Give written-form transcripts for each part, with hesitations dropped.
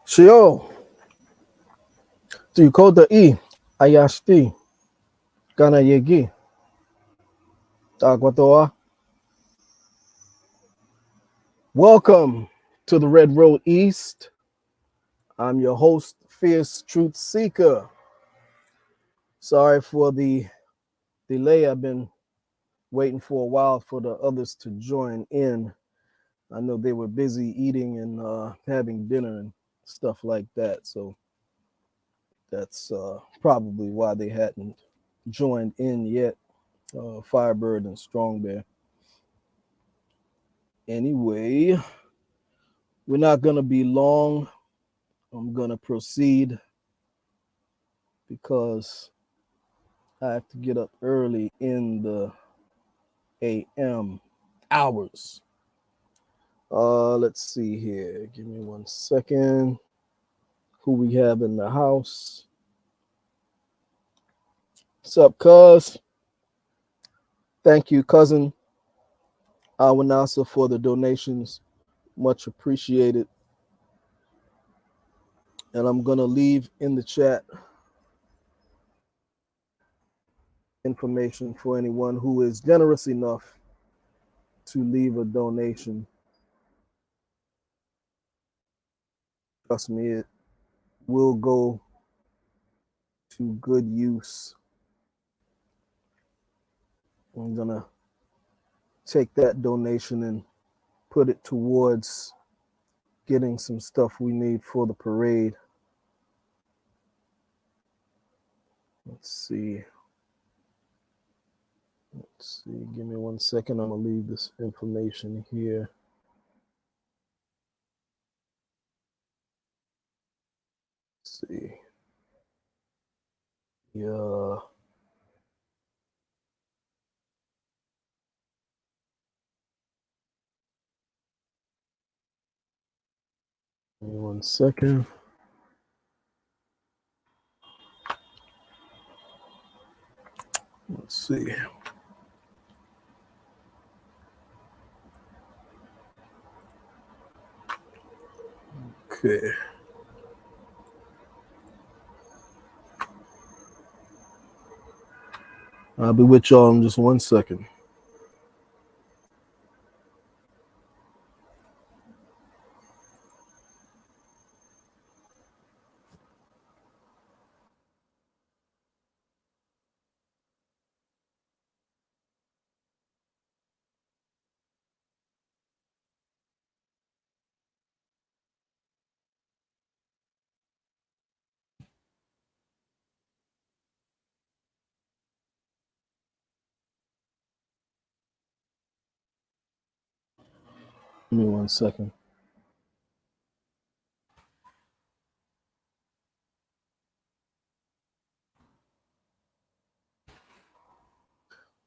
Shio, Tikota I, Ayashti, Kana Yegi, Takwatoa. Welcome to the Red Road East. I'm your host, Fierce Truth Seeker. Sorry for the delay. I've been waiting for a while for the others to join in. I know they were busy eating and having dinner and stuff like that. So that's probably why they hadn't joined in yet. Firebird and Strong Bear. Anyway, we're not going to be long. I'm going to proceed because I have to get up early in the AM hours. Let's see here. Give me 1 second. Who we have in the house? What's up, cuz? Thank you, cousin Awanasa, for the donations. Much appreciated. And I'm going to leave in the chat information for anyone who is generous enough to leave a donation. Trust me, it will go to good use. I'm gonna take that donation and put it towards getting some stuff we need for the parade. Let's see. Give me 1 second. I'm gonna leave this information here. Let's see. Yeah. Give me 1 second. Let's see. Okay. I'll be with y'all in just 1 second. Give me 1 second.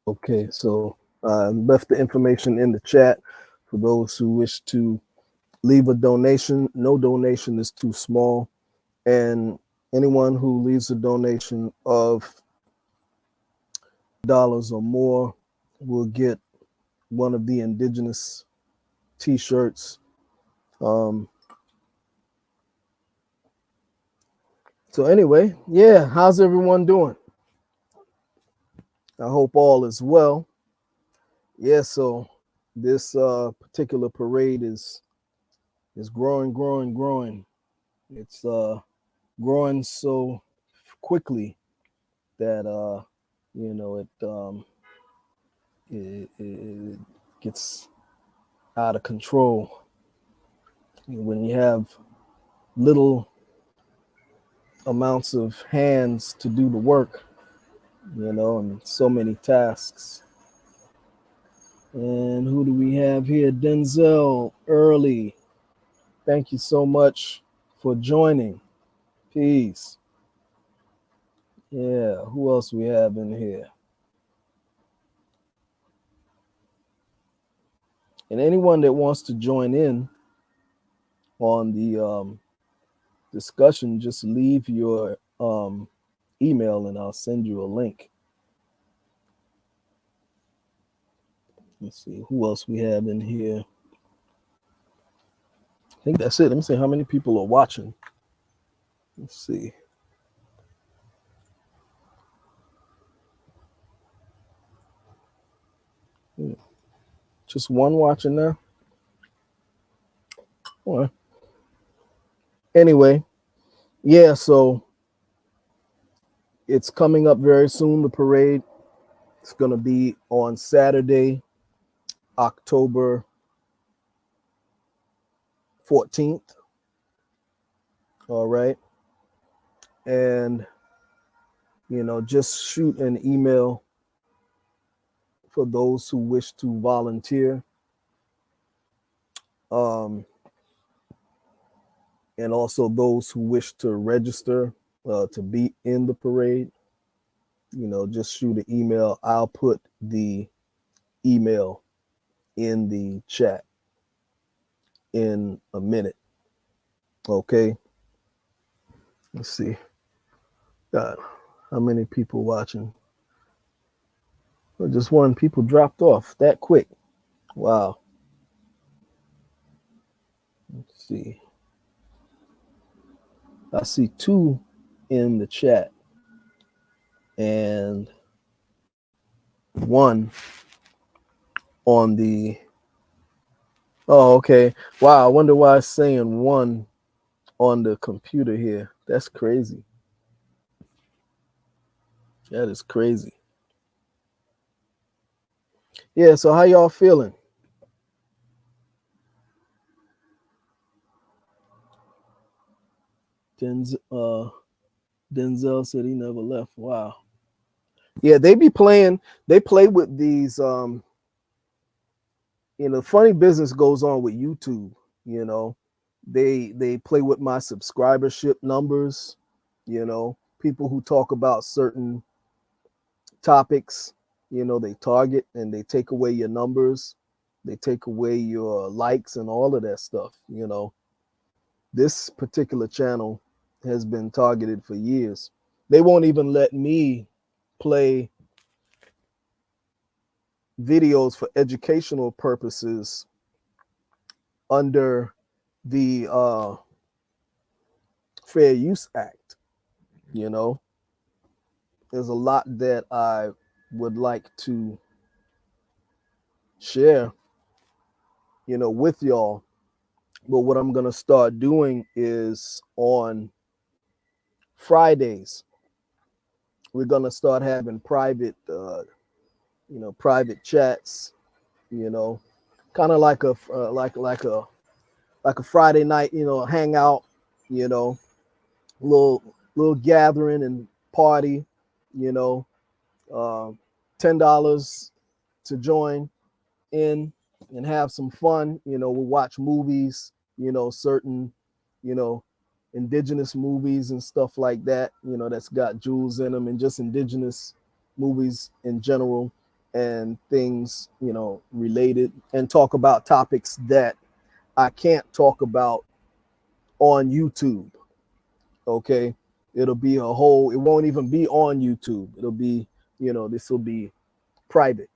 Okay, so I left the information in the chat for those who wish to leave a donation. No donation is too small. And anyone who leaves a donation of dollars or more will get one of the Indigenous t-shirts. So anyway, yeah, how's everyone doing? I hope all is well. Yeah, so this particular parade is growing. It's growing so quickly that it gets out of control. When you have little amounts of hands to do the work, and so many tasks. And who do we have here? Denzel Early. Thank you so much for joining. Peace. Yeah, who else we have in here? And anyone that wants to join in on the discussion, just leave your email and I'll send you a link. Let's see who else we have in here. I think that's it. Let me see how many people are watching. Let's see. Just one watching now. Well, anyway, yeah, so it's coming up very soon, the parade. It's going to be on Saturday, October 14th. All right. And, just shoot an email for those who wish to volunteer. And also those who wish to register to be in the parade, just shoot an email. I'll put the email in the chat in a minute. Okay. Let's see. God, how many people watching? Just one. People dropped off that quick. Wow. Let's see. I see 2 in the chat and 1 on the. Oh, okay. Wow. I wonder why it's saying 1 on the computer here. That's crazy. That is crazy. Yeah. So how y'all feeling? Denzel said he never left. Wow. Yeah, they be playing. They play with these. Funny business goes on with YouTube. You know, they play with my subscribership numbers. People who talk about certain topics. They target and they take away your numbers. They take away your likes and all of that stuff. This particular channel has been targeted for years. They won't even let me play videos for educational purposes under the Fair Use Act. There's a lot that I would like to share, with y'all. But what I'm going to start doing is on Fridays, we're going to start having private, private chats, kind of like a Friday night, hangout, you know, little gathering and party, you know, $10 to join in and have some fun. We'll watch movies, certain, you know, indigenous movies and stuff like that, that's got jewels in them, and just indigenous movies in general and things, related, and talk about topics that I can't talk about on YouTube. Okay. It'll be it won't even be on YouTube. It'll be, this will be private,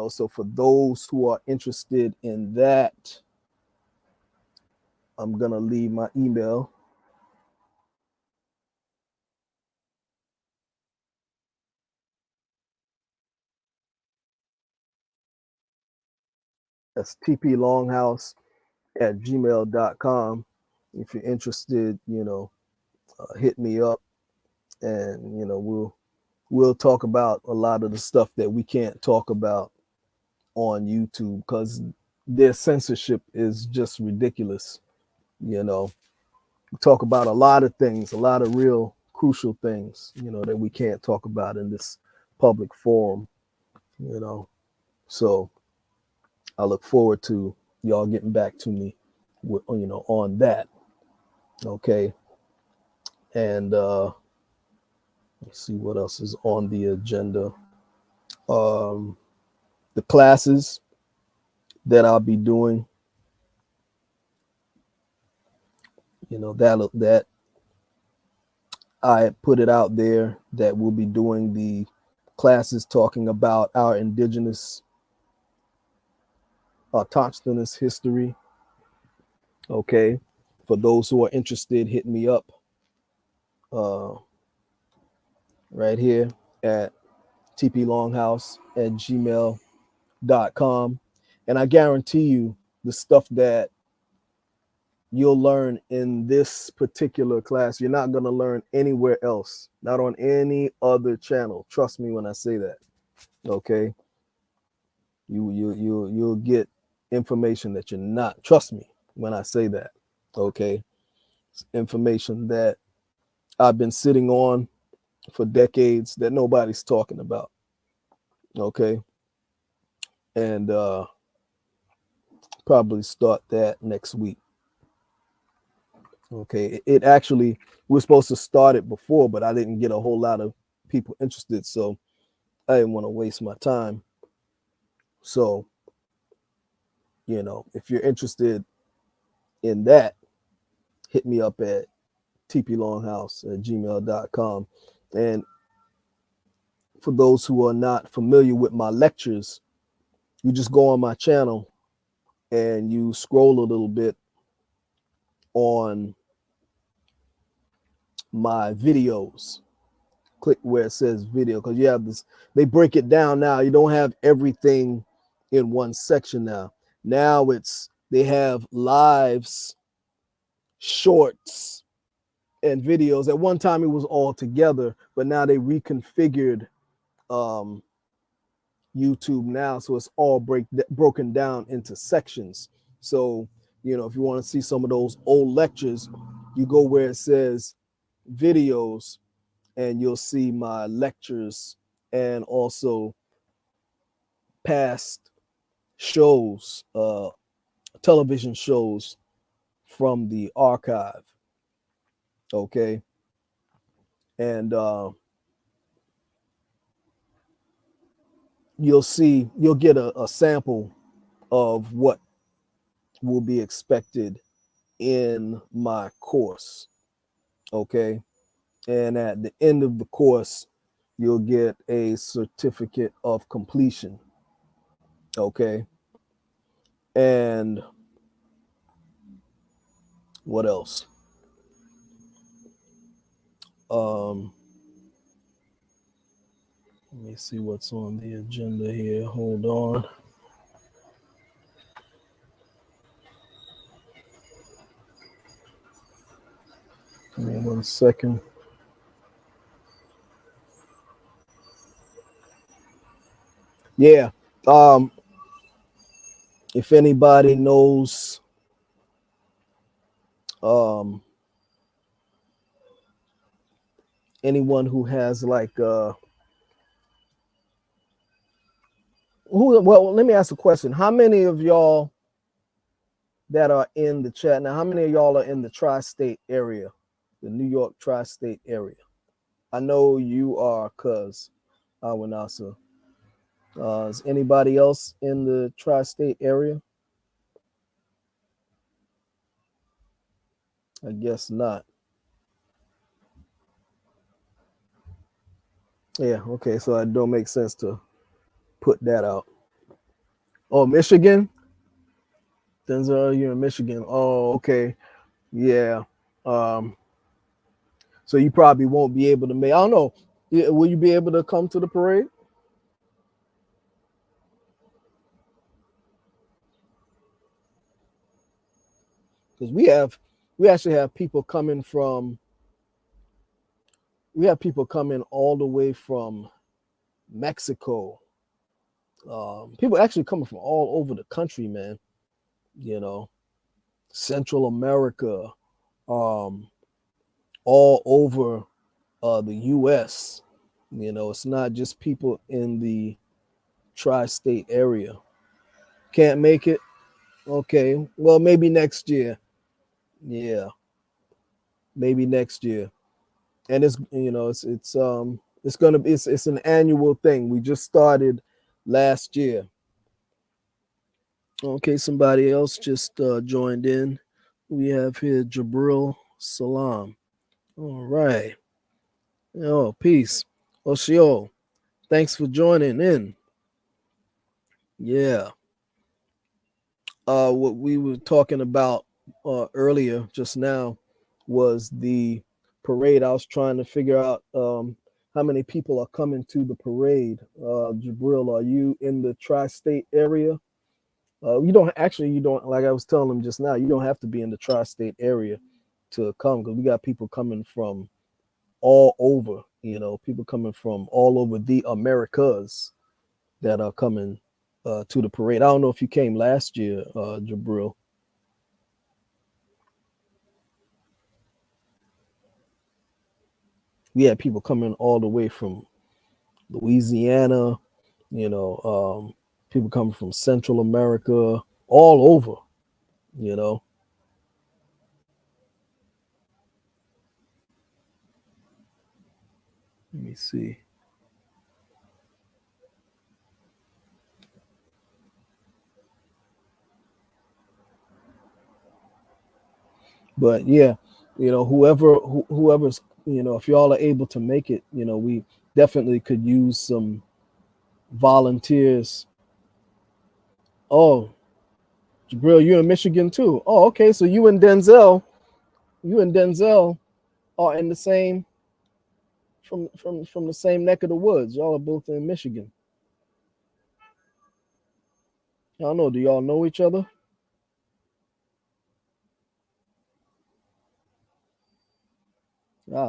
so for those who are interested in that, I'm going to leave my email. That's tplonghouse@gmail.com. If you're interested, hit me up, and we'll talk about a lot of the stuff that we can't talk about on YouTube because their censorship is just ridiculous. We talk about a lot of things, a lot of real crucial things, that we can't talk about in this public forum. So I look forward to y'all getting back to me on that. Okay. And let's see what else is on the agenda. The classes that I'll be doing, that I put it out there that we'll be doing the classes talking about our indigenous autochthonous history. Okay. For those who are interested, hit me up. uh, right here at tplonghouse@gmail.com. And I guarantee you the stuff that you'll learn in this particular class, you're not going to learn anywhere else, not on any other channel. Trust me when I say that. Okay. You'll get information that you're not. Trust me when I say that. Okay. It's information that I've been sitting on for decades that nobody's talking about. Okay. And probably start that next week. Okay. It actually, we were supposed to start it before, but I didn't get a whole lot of people interested. So I didn't want to waste my time. So, if you're interested in that, hit me up at tplonghouse@gmail.com. And for those who are not familiar with my lectures, you just go on my channel and you scroll a little bit on my videos. Click where it says video, because you have this, they break it down now. You don't have everything in one section now. Now they have lives, shorts, and videos. At one time it was all together, but now they reconfigured YouTube now, so it's all broken down into sections. So if you want to see some of those old lectures, you go where it says videos, and you'll see my lectures and also past shows, television shows from the archive. Okay. And you'll get a sample of what will be expected in my course. Okay. And at the end of the course, you'll get a certificate of completion. Okay. And what else? Let me see what's on the agenda here. Hold on. Give me 1 second. Yeah. If anybody knows anyone who has like well, let me ask a question. How many of y'all that are in the chat now, how many of y'all are in the tri-state area, the New York tri-state area? I know you are, cuz Awanasa. Is anybody else in the tri-state area? I guess not. Yeah, okay, so it don't make sense to put that out. Oh, Michigan? Denzel, you're in Michigan. Oh, okay. Yeah. So you probably won't be able to make, I don't know. Will you be able to come to the parade? Because we actually have people coming from, we have people coming all the way from Mexico. People actually coming from all over the country, man. Central America, all over the U.S. It's not just people in the tri-state area. Can't make it? Okay, well, maybe next year. Yeah, maybe next year. And it's it's an annual thing. We just started last year. Okay, somebody else just joined in. We have here Jabril Salam. All right. Oh, peace. Oshio, thanks for joining in. Yeah. What we were talking about earlier, just now, was the parade. I was trying to figure out how many people are coming to the parade. Jabril, are you in the tri-state area? You don't, like I was telling them just now, you don't have to be in the tri-state area to come, because we got people coming from all over, people coming from all over the Americas that are coming to the parade. I don't know if you came last year, Jabril. We had people coming all the way from Louisiana, people coming from Central America, all over, you know. Let me see. But yeah, whoever's, if y'all are able to make it, we definitely could use some volunteers. Oh, Jabril, you in Michigan too. Oh, okay. So you and Denzel are in the same from the same neck of the woods. Y'all are both in Michigan. I don't know. Do y'all know each other?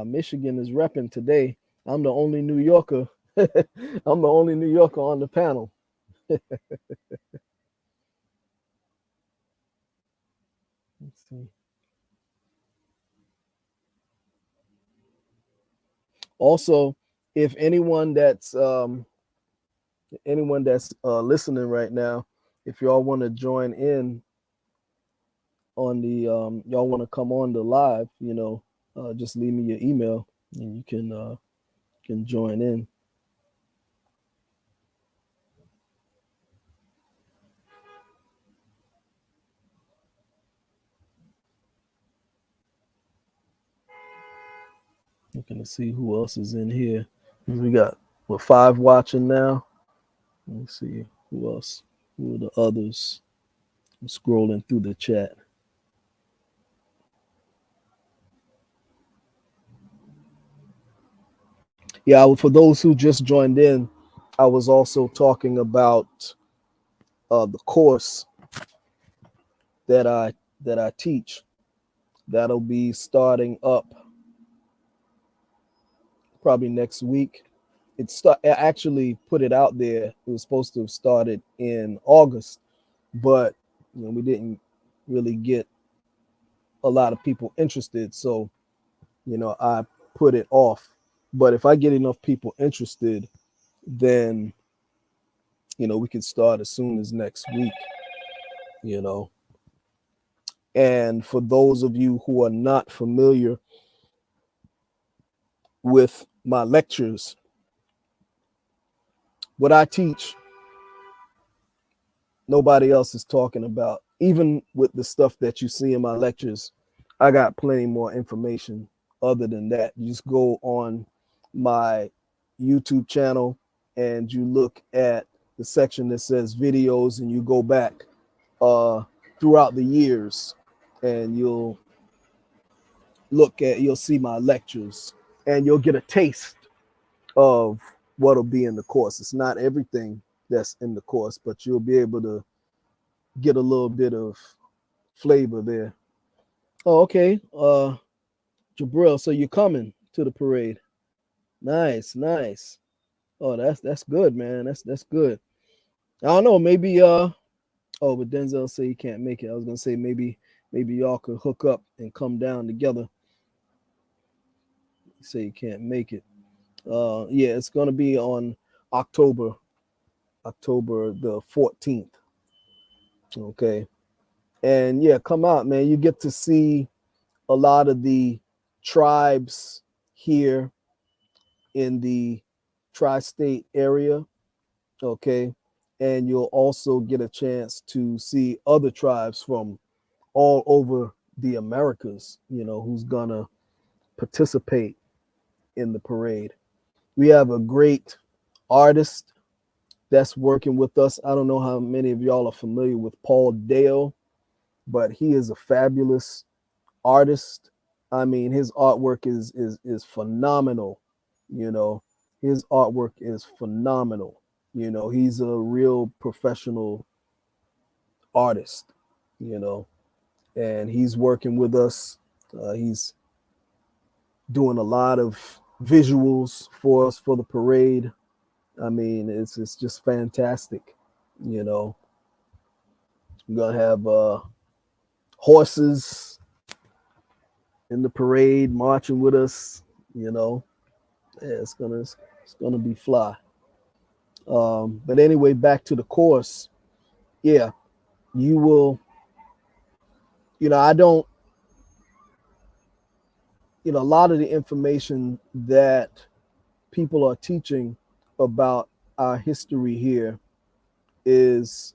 Michigan is repping today. I'm the only New Yorker. I'm the only New Yorker on the panel. Let's see. Also, if anyone that's listening right now, if y'all want to join in on the y'all want to come on the live, just leave me your email and you can join in. Looking to see who else is in here. We got 5 watching now. Let me see who else. Who are the others? I'm scrolling through the chat. Yeah, for those who just joined in, I was also talking about the course that I teach. That'll be starting up probably next week. I actually put it out there. It was supposed to have started in August, but we didn't really get a lot of people interested. So, I put it off. But if I get enough people interested, then we can start as soon as next week. you know. And for those of you who are not familiar with my lectures, what I teach, nobody else is talking about. Even with the stuff that you see in my lectures, I got plenty more information other than that. You just go on my YouTube channel and you look at the section that says videos, and you go back throughout the years, and you'll see my lectures, and you'll get a taste of what'll be in the course. It's not everything that's in the course, but you'll be able to get a little bit of flavor there. Oh, okay. Jabril, so you're coming to the parade. Nice, nice. Oh, that's good, man. That's good. I don't know, maybe but Denzel say he can't make it. I was gonna say maybe y'all could hook up and come down together. He say he can't make it. Yeah, it's gonna be on October the 14th. Okay. And yeah, come out, man. You get to see a lot of the tribes here in the tri-state area. Okay. And you'll also get a chance to see other tribes from all over the Americas, who's gonna participate in the parade. We have a great artist that's working with us. I don't know how many of y'all are familiar with Paul Dale, but he is a fabulous artist. I mean, his artwork is phenomenal. You know, his artwork is phenomenal. You know, he's a real professional artist. You know, and he's working with us. He's doing a lot of visuals for us for the parade. I mean, it's just fantastic. You know, we're gonna have horses in the parade marching with us. You know, yeah, it's gonna be fly. But anyway, back to the course. Yeah, you will. You know, I don't. You know, a lot of the information that people are teaching about our history here is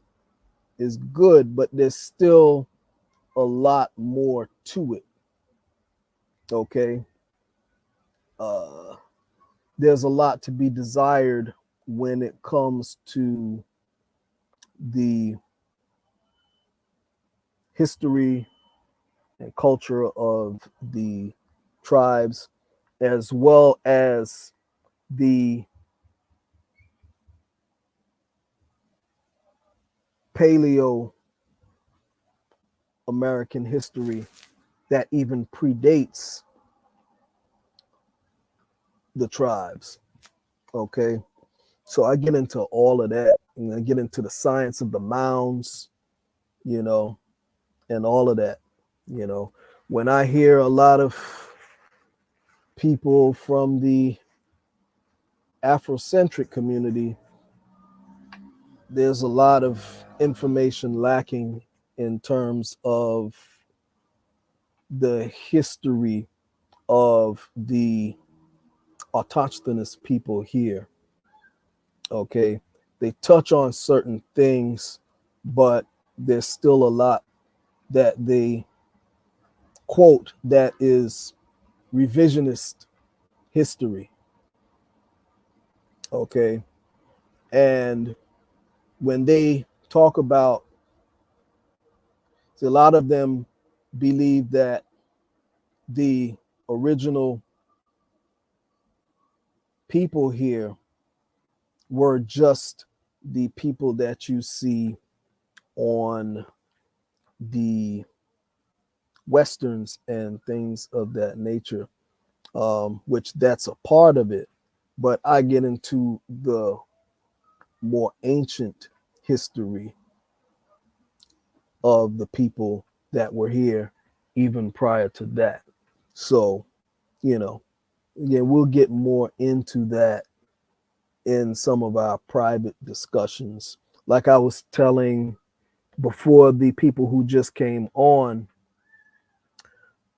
good, but there's still a lot more to it. Okay, uh, there's a lot to be desired when it comes to the history and culture of the tribes, as well as the paleo American history that even predates the tribes. Okay, so I get into all of that, and I get into the science of the mounds, you know, and all of that. You know, when I hear a lot of people from the Afrocentric community, there's a lot of information lacking in terms of the history of the autochthonous people here. Okay, they touch on certain things, but there's still a lot that they quote that is revisionist history. Okay, and when they talk about, see, a lot of them believe that the original people here were just the people that you see on the westerns and things of that nature, which that's a part of it. But I get into the more ancient history of the people that were here even prior to that. So, you know, yeah, we'll get more into that in some of our private discussions. Like I was telling before the people who just came on,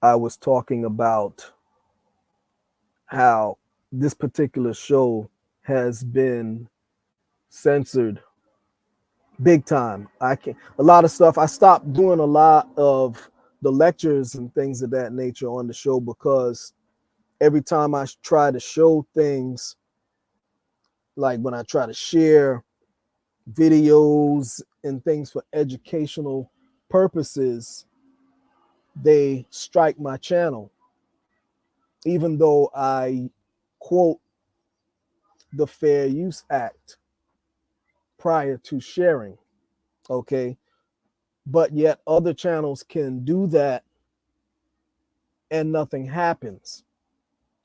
I was talking about how this particular show has been censored big time. I can't, a lot of stuff. I stopped doing a lot of the lectures and things of that nature on the show because every time I try to show things, like when I try to share videos and things for educational purposes, they strike my channel, even though I quote the Fair Use Act prior to sharing. Okay. But yet other channels can do that and nothing happens.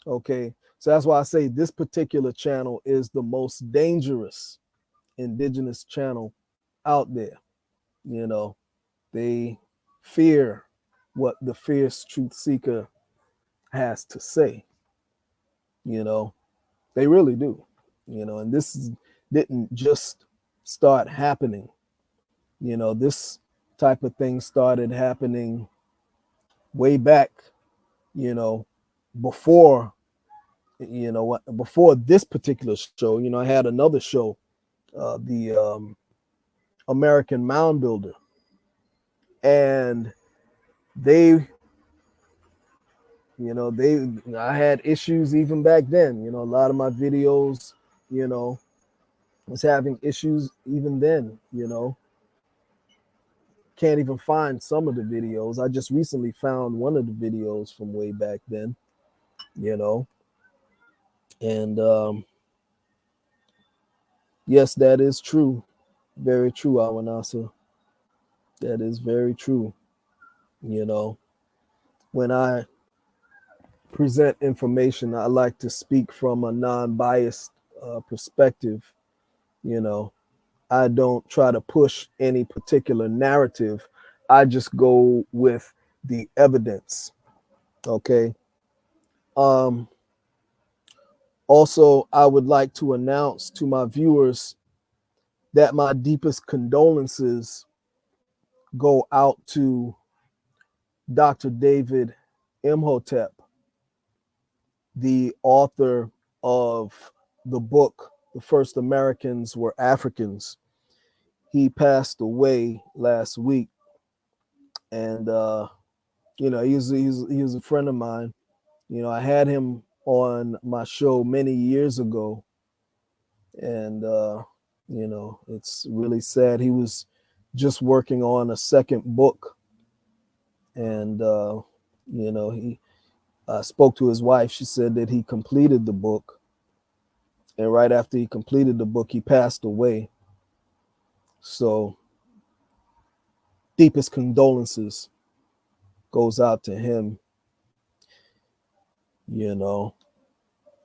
Okay. So that's why I say this particular channel is the most dangerous indigenous channel out there. You know, they fear what the fierce truth seeker has to say. You know, they really do. You know, and didn't just start happening. You know, this type of thing started happening way back, you know, before, you know, before this particular show. You know, I had another show, the American Mound Builder, and they, you know, I had issues even back then. You know, a lot of my videos, you know, was having issues even then. You know, can't even find some of the videos. I just recently found one of the videos from way back then, you know. And yes, that is true. Very true, Awanasa. That is very true. You know, when I present information, I like to speak from a non-biased perspective. You know, I don't try to push any particular narrative. I just go with the evidence. Okay. Um, Also, I would like to announce to my viewers that my deepest condolences go out to Dr. David Imhotep, the author of the book, The First Americans Were Africans. He passed away last week. And, you know, he was a friend of mine. You know, I had him on my show many years ago. And, you know, it's really sad. He was just working on a second book. And, you know, he spoke to his wife. She said that he completed the book. And right after he completed the book, he passed away. So deepest condolences goes out to him, you know.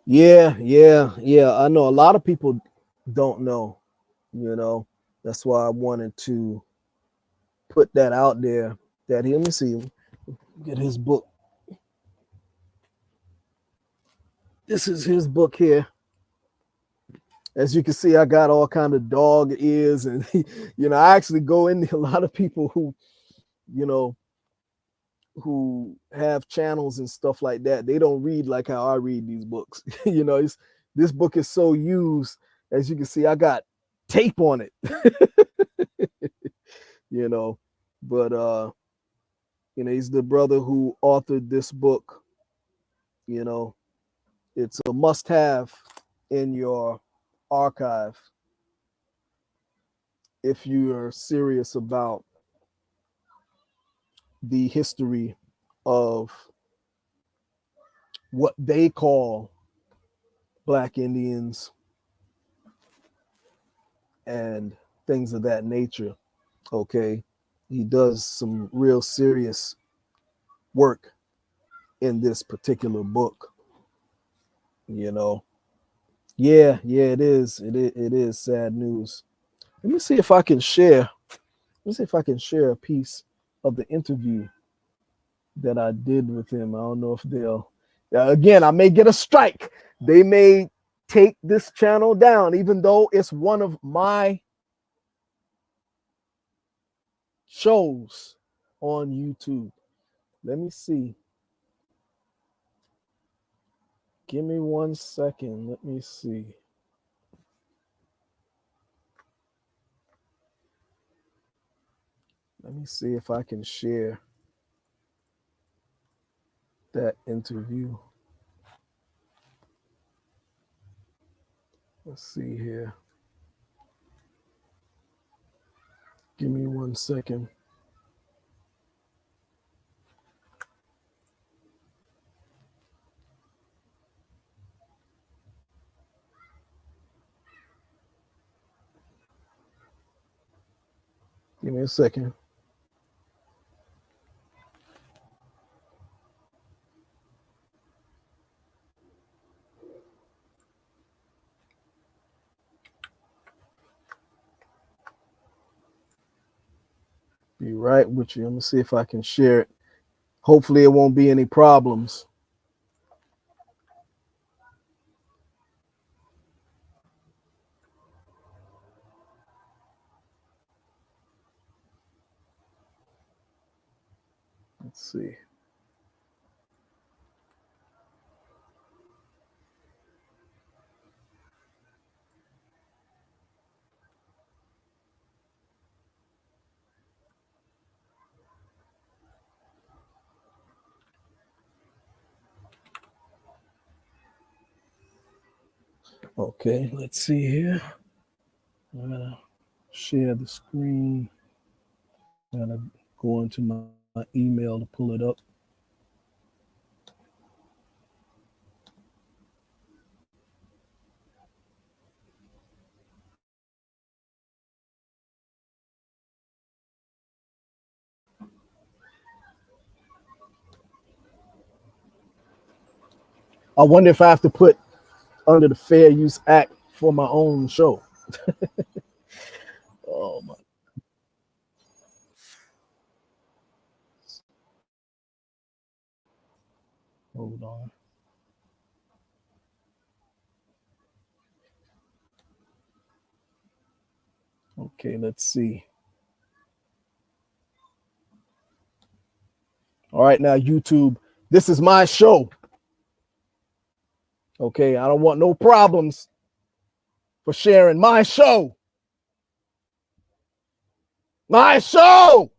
Yeah. I know a lot of people don't know, you know. That's why I wanted to put that out there that let me see, get his book. This is his book here. As you can see, I got all kind of dog ears, and you know, I actually go into a lot of people who, you know, who have channels and stuff like that. They don't read like how I read these books. You know, this book is so used. As you can see, I got tape on it. You know, but you know, he's the brother who authored this book. You know, it's a must-have in your archive if you are serious about the history of what they call Black Indians and things of that nature. Okay. He does some real serious work in this particular book, you know. Yeah, it is. It is sad news. Let me see if I can share. Let me see if I can share a piece of the interview that I did with him. I don't know if they'll. Again, I may get a strike. They may take this channel down, even though it's one of my shows on YouTube. Let me see. Give me 1 second. Let me see. Let me see if I can share that interview. Let's see here. Give me 1 second. Give me a second. Be right with you. Let me see if I can share it. Hopefully, it won't be any problems. Let's see. Okay, let's see here. I'm gonna share the screen. And I go into my email to pull it up. I wonder if I have to put under the Fair Use Act for my own show. Oh my, hold on. Okay, let's see. All right, now YouTube, this is my show. Okay, I don't want no problems for sharing my show. My show.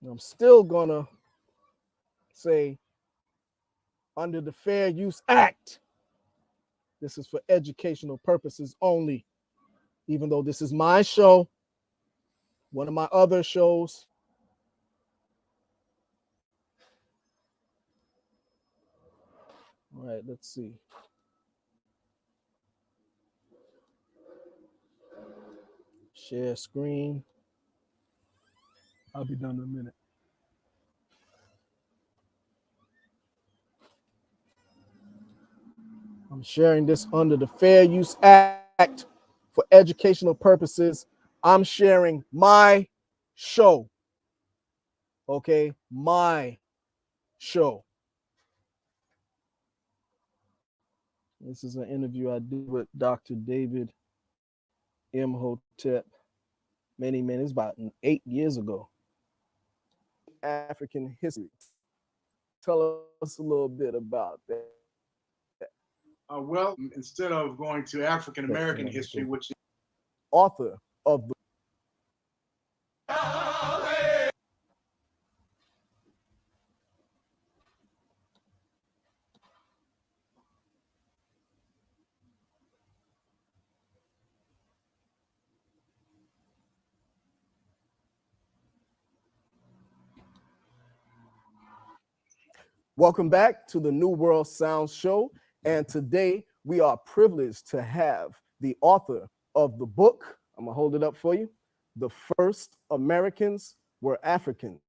I'm still gonna say under the Fair Use Act. This is for educational purposes only, even though this is my show, one of my other shows. All right, let's see. Share screen. I'll be done in a minute. I'm sharing this under the Fair Use Act for educational purposes. I'm sharing my show. Okay, my show. This is an interview I did with Dr. David Imhotep many, it's about 8 years ago. African history. Tell us a little bit about that. Well, instead of going to African American history, which is Author of the Welcome back to the New World Sound Show. And today we are privileged to have the author of the book. I'm going to hold it up for you. The First Americans Were Africans.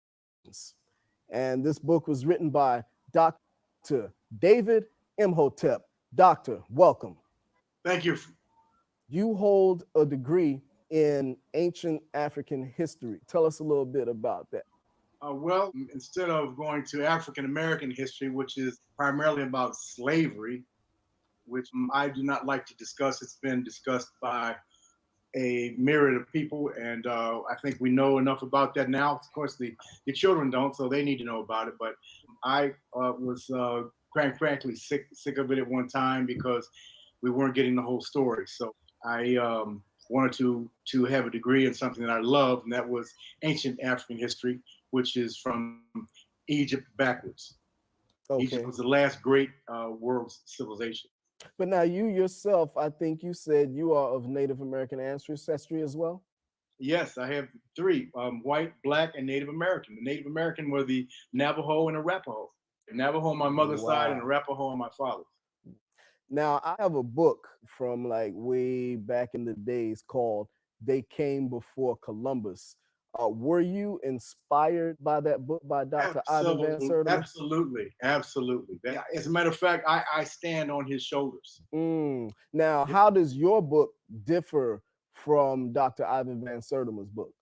And this book was written by Dr. David Imhotep. Doctor, welcome. thank you. You hold a degree in ancient African history. Tell us a little bit about that. Well, instead of going to African American history, which is primarily about slavery, which I do not like to discuss, it's been discussed by a myriad of people, and I think we know enough about that now. Of course, the children don't, so they need to know about it. But I was frankly sick of it at one time because we weren't getting the whole story. So I wanted to have a degree in something that I loved, and that was ancient African history, which is from Egypt backwards. Egypt Okay. was the last great world civilization. But now you yourself, I think you said you are of Native American ancestry as well. Yes, I have three: white, black, and Native American. The Native American were the Navajo and Arapaho. Navajo on my mother's side and Wow. Arapaho on my father's. Now I have a book from like way back in the days called "They Came Before Columbus." Were you inspired by that book by Dr. Ivan Van Absolutely, Sertima? absolutely, absolutely. As a matter of fact, I stand on his shoulders. Now, how does your book differ from Dr. Ivan Van Sertima's book?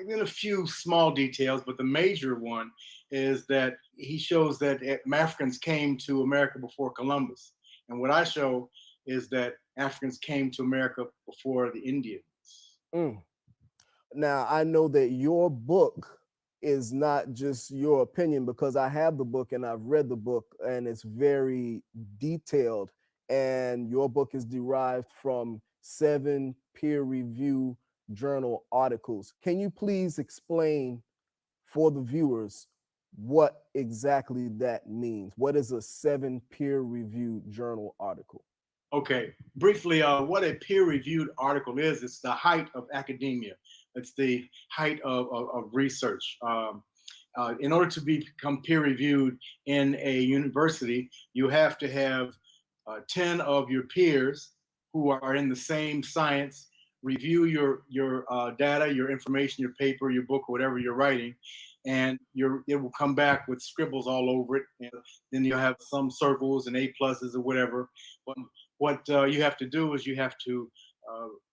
In a few small details, but the major one is that he shows that Africans came to America before Columbus. And what I show is that Africans came to America before the Indians. Mm. Now, I know that your book is not just your opinion because I have the book and I've read the book and it's very detailed. And your book is derived from 7 peer review journal articles. Can you please explain for the viewers what exactly that means? What is a 7 peer review journal article? Okay, briefly, what a peer-reviewed article is, it's the height of academia. It's the height of research. In order to become peer-reviewed in a university, you have to have 10 of your peers who are in the same science review your data, your information, your paper, your book, whatever you're writing, and it will come back with scribbles all over it. And then you'll have some circles and A pluses or whatever. But what you have to do is you have to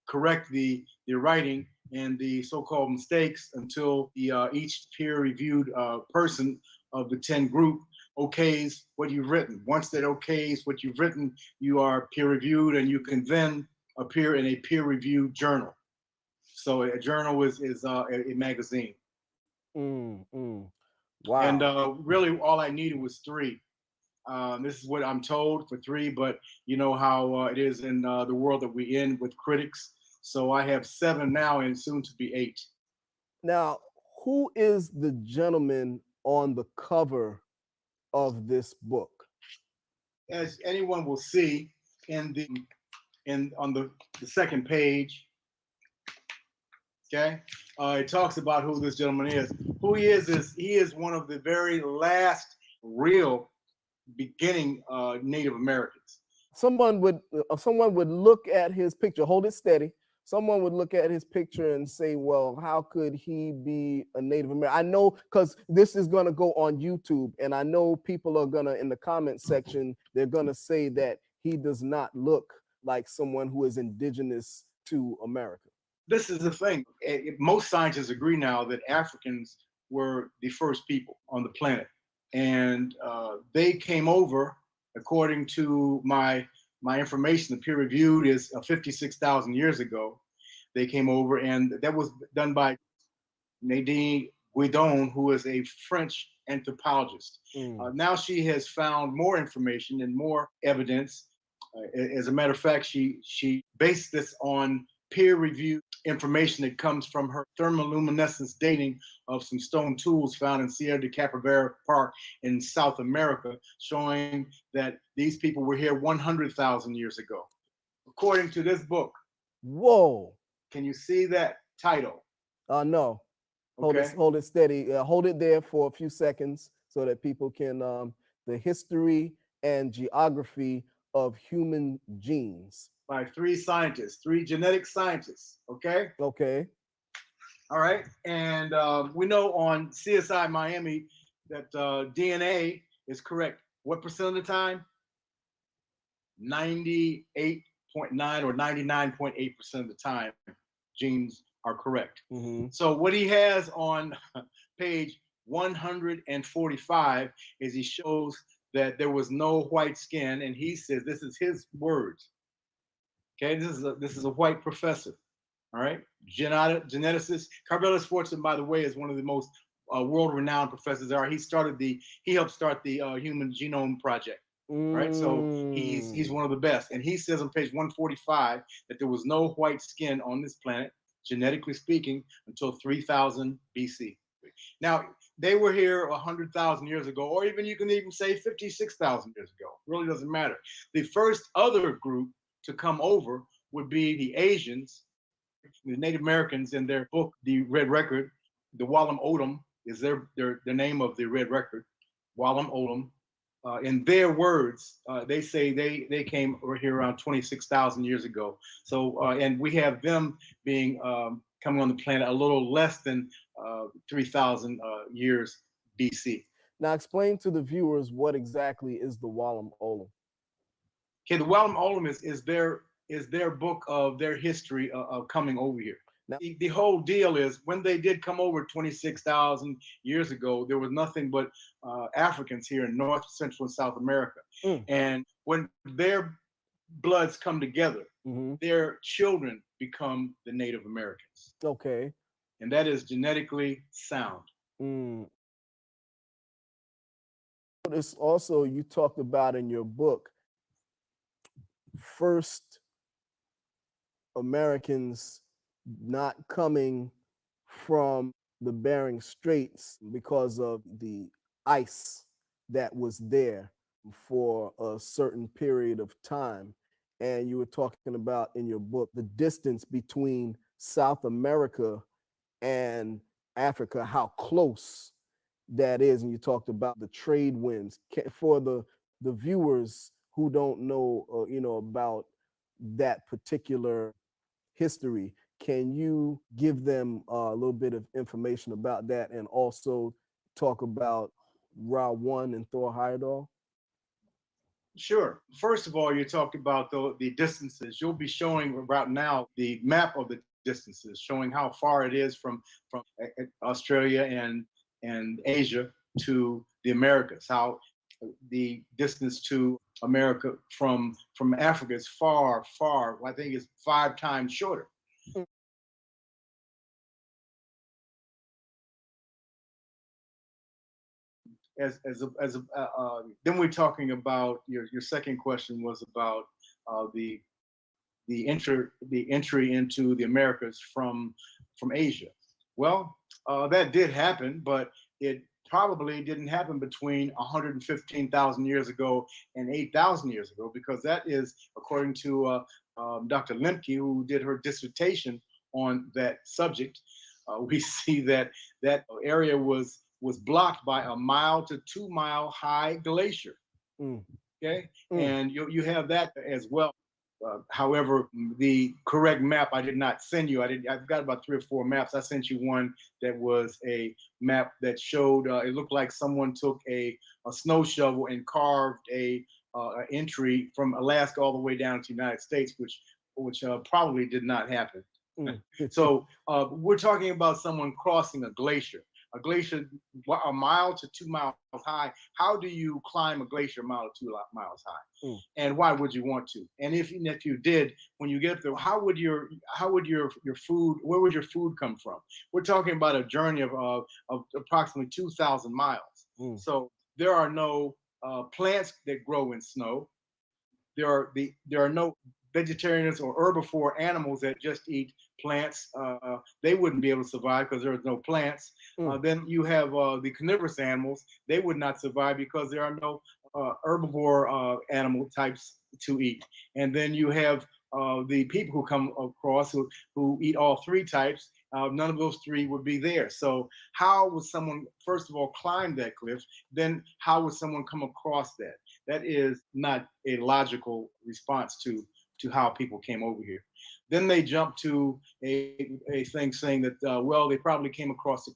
correct the writing and the so-called mistakes until each peer-reviewed person of the 10 group okays what you've written. Once that okays what you've written, you are peer-reviewed, and you can then appear in a peer-reviewed journal. So a journal is a magazine. Mm, mm. And Wow. really, all I needed was three. This is what I'm told for three, but you know how it is in the world that we in with critics. So I have seven now, and soon to be eight. Now, who is the gentleman on the cover of this book? As anyone will see in on the second page, okay, it talks about who this gentleman is. Who he is one of the very last real beginning Native Americans. Someone would look at his picture, hold it steady. Someone would look at his picture and say, well, how could he be a Native American? I know, because this is going to go on YouTube, and I know people are going to, in the comment section, they're going to say that he does not look like someone who is indigenous to America. This is the thing. Most scientists agree now that Africans were the first people on the planet, and they came over, according to my information, the peer reviewed is 56,000 years ago. They came over, and that was done by Nadine Guidon, who is a French anthropologist. Now she has found more information and more evidence. As a matter of fact, she based this on peer-reviewed information that comes from her thermoluminescence dating of some stone tools found in Sierra de Capivari Park in South America, showing that these people were here 100,000 years ago. According to this book. Whoa. Can you see that title? No. Okay. Hold it steady. Hold it there for a few seconds so that people can, the history and geography of human genes. By three scientists, three genetic scientists. Okay. Okay. All right. And we know on CSI Miami that DNA is correct. What percent of the time? 98.9 or 99.8% of the time, genes are correct. Mm-hmm. So what he has on page 145 is he shows that there was no white skin, and he says, this is his words. Okay, this is a white professor. All right, geneticist. Carvelis Fortune, by the way, is one of the most world-renowned professors there are. He helped start the Human Genome Project. Right, so he's one of the best, and he says on page 145 that there was no white skin on this planet, genetically speaking, until 3000 BC. Now they were here 100,000 years ago, or you can even say 56,000 years ago. It really doesn't matter. The first other group to come over would be the Asians, the Native Americans. In their book, The Red Record, the Walam Odom is their name of the Red Record, Walam Odom. In their words, they say they came over here around 26,000 years ago. So, and we have them being coming on the planet a little less than 3,000 years BC. Now, explain to the viewers what exactly is the Walam Olam. Okay, the Walam Olam is their book of their history of coming over here. Now, the whole deal is when they did come over 26,000 years ago, there was nothing but Africans here in North, Central, and South America. And when their bloods come together, their children become the Native Americans. Okay. And that is genetically sound. This also, you talked about in your book, first Americans not coming from the Bering Straits because of the ice that was there for a certain period of time. and you were talking about in your book the distance between South America and Africa, how close that is, and you talked about the trade winds. For the viewers who don't know, about that particular history, can you give them a little bit of information about that, and also talk about Ra One and Thor Heyerdahl? Sure. First of all, you talked about the distances. You'll be showing right now the map of the distances, showing how far it is from Australia and Asia to the Americas. How the distance to America from Africa is far, far. I think it's 5 times shorter. Then we're talking about your second question was about the entry into the Americas from Asia. Well, that did happen, but it probably didn't happen between 115,000 years ago and 8,000 years ago, because that is according to Dr. Lemke, who did her dissertation on that subject. We see that that area was blocked by a 1 to 2 mile high glacier. Mm. Okay, and you have that as well. However, the correct map I did not send you. I've got about 3 or 4 maps. I sent you one that was a map that showed. It looked like someone took a snow shovel and carved a entry from Alaska all the way down to the United States, which probably did not happen. So we're talking about someone crossing a glacier. A glacier 1 to 2 miles high. How do you climb a glacier 1 to 2 miles high? And why would you want to? And if you did, when you get there, how would your food? Where would your food come from? We're talking about a journey of approximately 2,000 miles. So there are no plants that grow in snow. There are no vegetarians or herbivore animals that just eat plants. They wouldn't be able to survive because there's no plants. Then you have the carnivorous animals. They would not survive because there are no herbivore animal types to eat. And then you have the people who come across who eat all 3 types. None of those 3 would be there. So how would someone, first of all, climb that cliff? Then how would someone come across that? That is not a logical response to how people came over here. Then they jump to a thing saying that, well, they probably came across the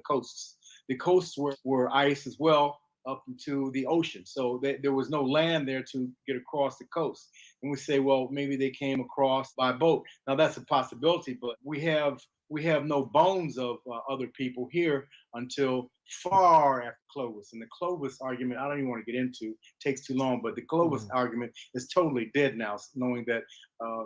coasts. The coasts were ice as well up into the ocean. So there was no land there to get across the coast. And we say, well, maybe they came across by boat. Now that's a possibility, but we have no bones of other people here until far after Clovis. And the Clovis argument, I don't even want to get into, takes too long, but the Clovis argument is totally dead now, knowing that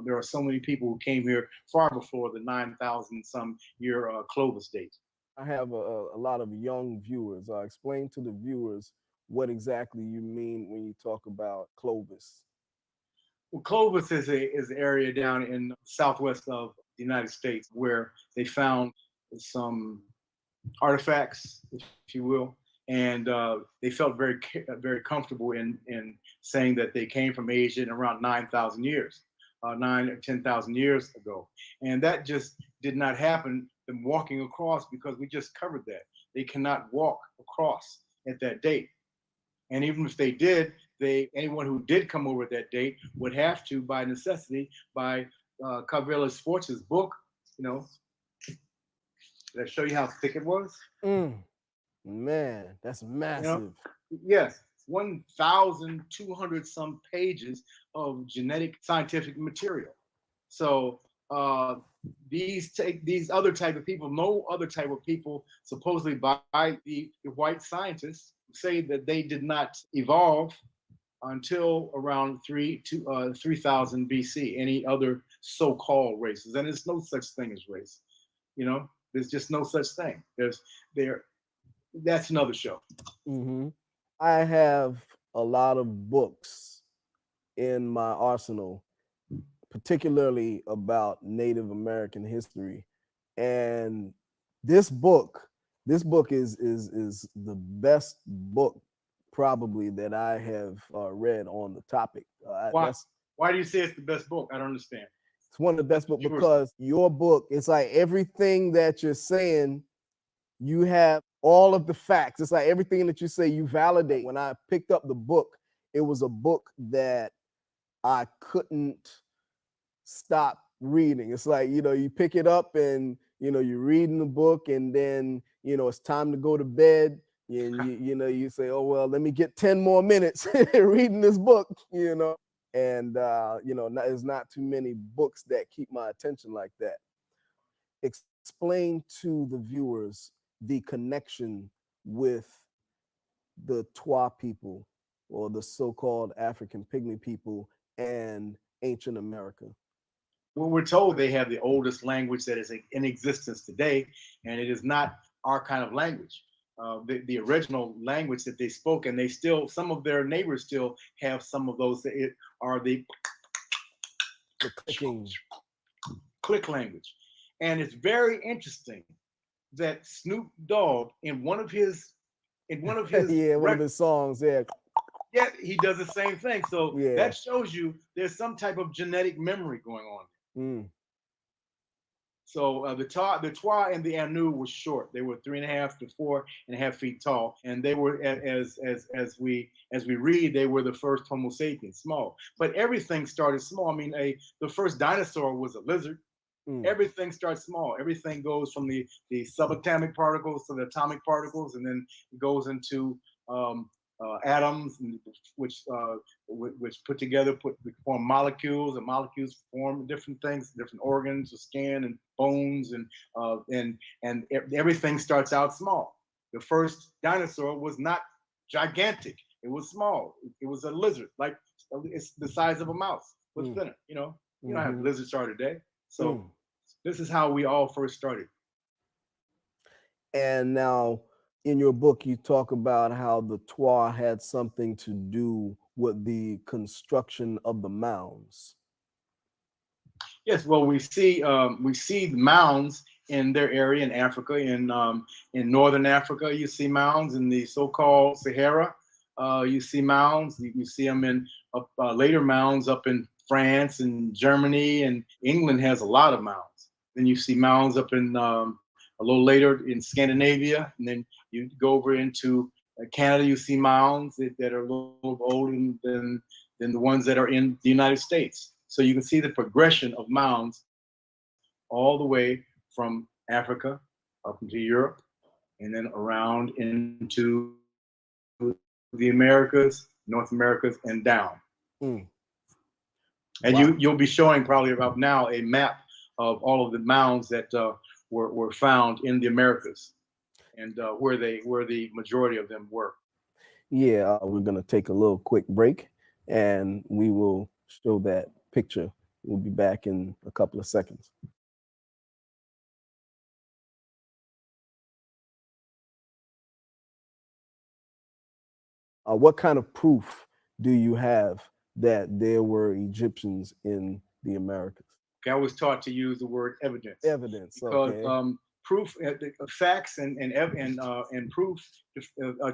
there are so many people who came here far before the 9,000 some year Clovis date. I have a lot of young viewers. Explain to the viewers what exactly you mean when you talk about Clovis. Well, Clovis is an area down in southwest of the United States where they found some artifacts, if you will, and they felt very comfortable in saying that they came from Asia in around 9,000 years, 9 or 10,000 years ago, and that just did not happen. Them walking across, because we just covered that they cannot walk across at that date, and even if they did, anyone who did come over at that date would have to, by necessity, by Caveira Sports' book, did I show you how thick it was? Man, that's massive. Yes, 1,200 some pages of genetic scientific material. So these other type of people, no other type of people, supposedly by the white scientists, say that they did not evolve until around 3,000 BC. Any other so-called races, and there's no such thing as race. There's just no such thing. That's another show. I have a lot of books in my arsenal, particularly about Native American history, and this book is the best book probably that I have read on the topic. Why? Why do you say it's the best book? I don't understand. It's one of the best books because your book, it's like everything that you're saying, you have all of the facts. It's like everything that you say, you validate. When I picked up the book, it was a book that I couldn't stop reading. It's like, you pick it up and, you're reading the book and then, it's time to go to bed. And you say, oh, well, let me get 10 more minutes reading this book, and, there's not too many books that keep my attention like that. Explain to the viewers the connection with the Twa people or the so-called African Pygmy people and ancient America. Well, we're told they have the oldest language that is in existence today, and it is not our kind of language. The original language that they spoke, and they still, some of their neighbors still have some of those. It are the clicking click language, and it's very interesting that Snoop Dogg in one of his one of his songs, yeah, he does the same thing. So that shows you there's some type of genetic memory going on. So the Twa and the Anu were short. They were 3.5 to 4.5 feet tall, and they were, as we read, they were the first Homo sapiens, small. But everything started small. I mean, the first dinosaur was a lizard. Everything starts small. Everything goes from the subatomic particles to the atomic particles, and then it goes into atoms, which put together form molecules, and molecules form different things, different organs, the skin and bones, and everything starts out small. The first dinosaur was not gigantic; it was small. It was a lizard, like it's the size of a mouse, but thinner. You know how lizards are today. So this is how we all first started. And now, in your book, you talk about how the Twa had something to do with the construction of the mounds. Yes, well, we see mounds in their area in Africa, in northern Africa. You see mounds in the so-called Sahara. You see mounds. You see them in later mounds up in France and Germany, and England has a lot of mounds. Then you see mounds up in a little later in Scandinavia, and then you go over into Canada. You see mounds that are a little older than the ones that are in the United States. So you can see the progression of mounds all the way from Africa up into Europe, and then around into the Americas, North Americas, and down. And wow. You'll be showing probably about now a map of all of the mounds that were found in the Americas, and where the majority of them were. Yeah, we're gonna take a little quick break, and we will show that picture. We'll be back in a couple of seconds. What kind of proof do you have that there were Egyptians in the Americas? Okay, I was taught to use the word evidence. Evidence, because okay. Proof, facts, and proof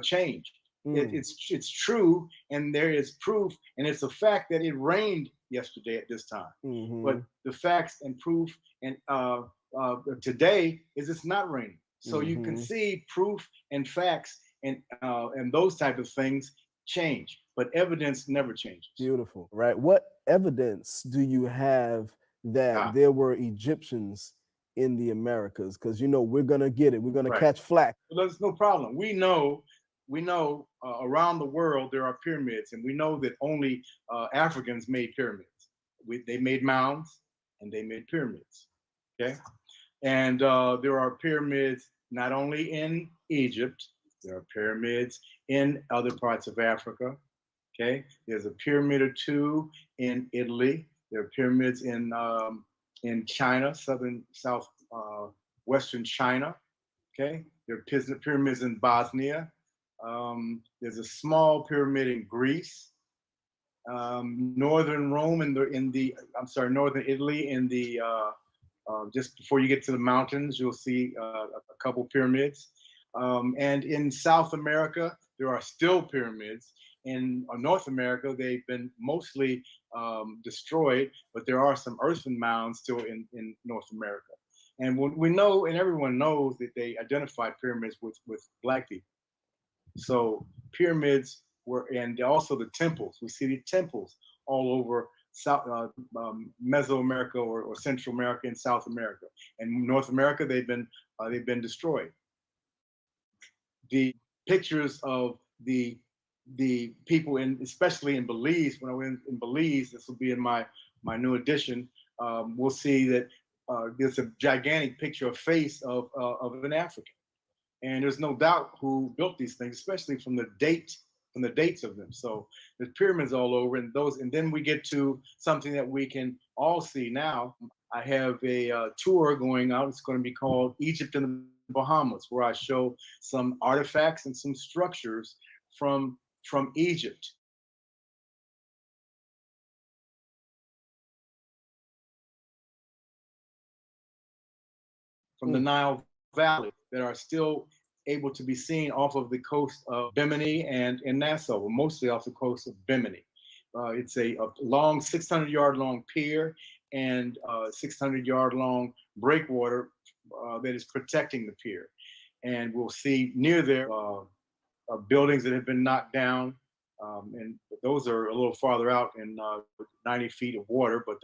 change. It's true, and there is proof, and it's a fact that it rained yesterday at this time. But the facts and proof and today is it's not raining. So you can see proof and facts and those type of things change, but evidence never changes. Beautiful, right? What evidence do you have that there were Egyptians in the Americas? Because we're gonna get it. We're gonna catch flack. Well, there's no problem. We know around the world there are pyramids, and we know that only Africans made pyramids. They made mounds and they made pyramids. Okay, and there are pyramids not only in Egypt. There are pyramids in other parts of Africa. Okay, there's a pyramid or two in Italy. There are pyramids in China, western China. Okay, there are pyramids in Bosnia. There's a small pyramid in Greece. Northern Rome northern Italy in the just before you get to the mountains, you'll see a couple pyramids. And in South America, there are still pyramids. in North America, they've been mostly destroyed, but there are some earthen mounds still in North America. And we know, and everyone knows, that they identified pyramids with Black people. So pyramids were, and also the temples. We see the temples all over South Mesoamerica or Central America and South America. And North America, they've been destroyed. The pictures of the people in, especially in Belize, when I went in Belize, this will be in my new edition. We'll see that there's a gigantic picture of face of an African. And there's no doubt who built these things, especially from the dates of them. So there's pyramids all over, and then we get to something that we can all see now. I have a tour going out. It's going to be called Egypt in the Bahamas, where I show some artifacts and some structures from Egypt. From the Nile Valley that are still able to be seen off of the coast of Bimini and Nassau, but mostly off the coast of Bimini. It's a long 600-yard long pier and 600-yard long breakwater that is protecting the pier. And we'll see near there buildings that have been knocked down, and those are a little farther out in 90 feet of water, but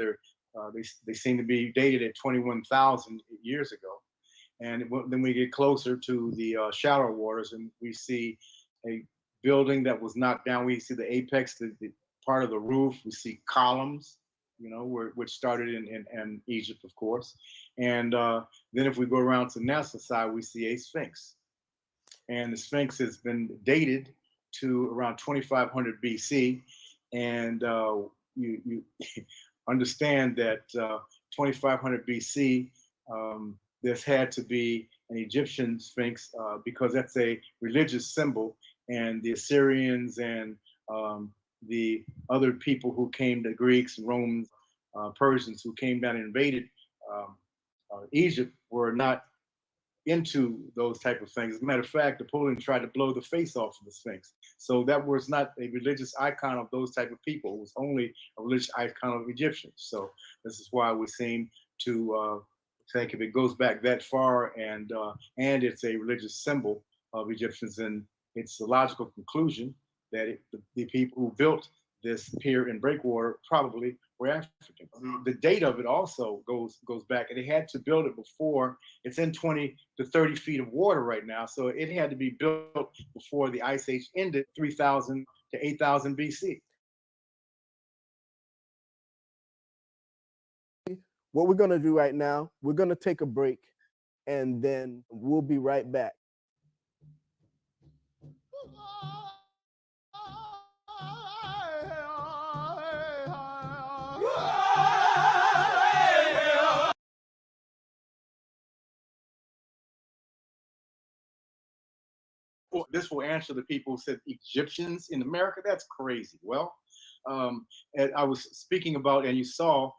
they seem to be dated at 21,000 years ago. And then we get closer to the shallower waters, and we see a building that was knocked down. We see the apex, the part of the roof. We see columns, which started in Egypt, of course. And then if we go around to Nassau side, we see a Sphinx. And the Sphinx has been dated to around 2500 BC. And you understand that 2500 BC, there's had to be an Egyptian Sphinx because that's a religious symbol. And the Assyrians and the other people who came, the Greeks, Romans, Persians who came down and invaded Egypt, were not into those type of things. As a matter of fact, Napoleon tried to blow the face off of the Sphinx. So that was not a religious icon of those type of people. It was only a religious icon of Egyptians. So this is why we seem to think if it goes back that far and it's a religious symbol of Egyptians, then it's a logical conclusion that the people who built this pier and breakwater probably were Africans. The date of it also goes back, and they had to build it before. It's in 20 to 30 feet of water right now, so it had to be built before the Ice Age ended, 3,000 to 8,000 BC. What we're going to do right now, we're going to take a break, and then we'll be right back. This will answer the people who said Egyptians in America. That's crazy. Well, I was speaking about, and you saw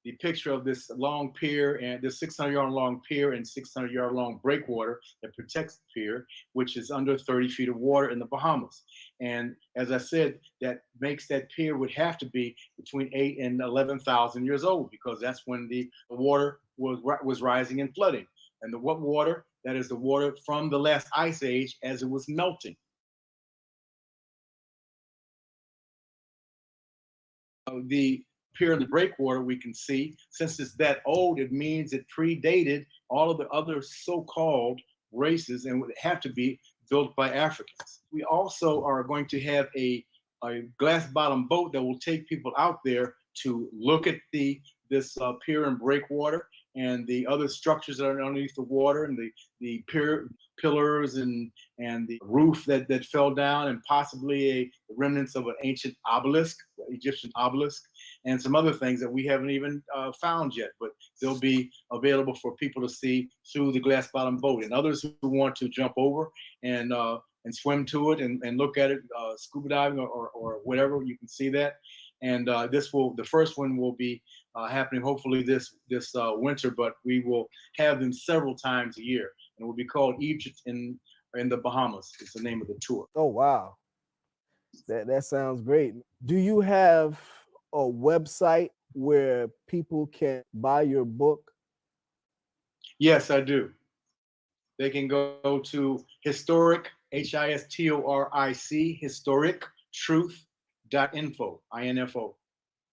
the picture of this long pier, and this 600-yard long pier and 600-yard long breakwater that protects the pier, which is under 30 feet of water in the Bahamas. And as I said, that makes that pier would have to be between 8 and 11,000 years old, because that's when the water was rising and flooding. And what water? That is the water from the last ice age as it was melting. The pier and the breakwater, we can see, since it's that old, it means it predated all of the other so-called races and would have to be built by Africans. We also are going to have a glass bottom boat that will take people out there to look at this pier and breakwater and the other structures that are underneath the water, and the pier pillars and the roof that fell down, and possibly the remnants of an ancient obelisk, Egyptian obelisk, and some other things that we haven't even found yet, but they'll be available for people to see through the glass bottom boat. And others who want to jump over and swim to it and look at it, scuba diving or whatever, you can see that. And the first one will be happening hopefully this winter, but we will have them several times a year, and it will be called Egypt in the Bahamas. It's the name of the tour. Oh, wow. That sounds great. Do you have a website where people can buy your book? Yes, I do. They can go to historic, HISTORIC, historic truth.info, INFO,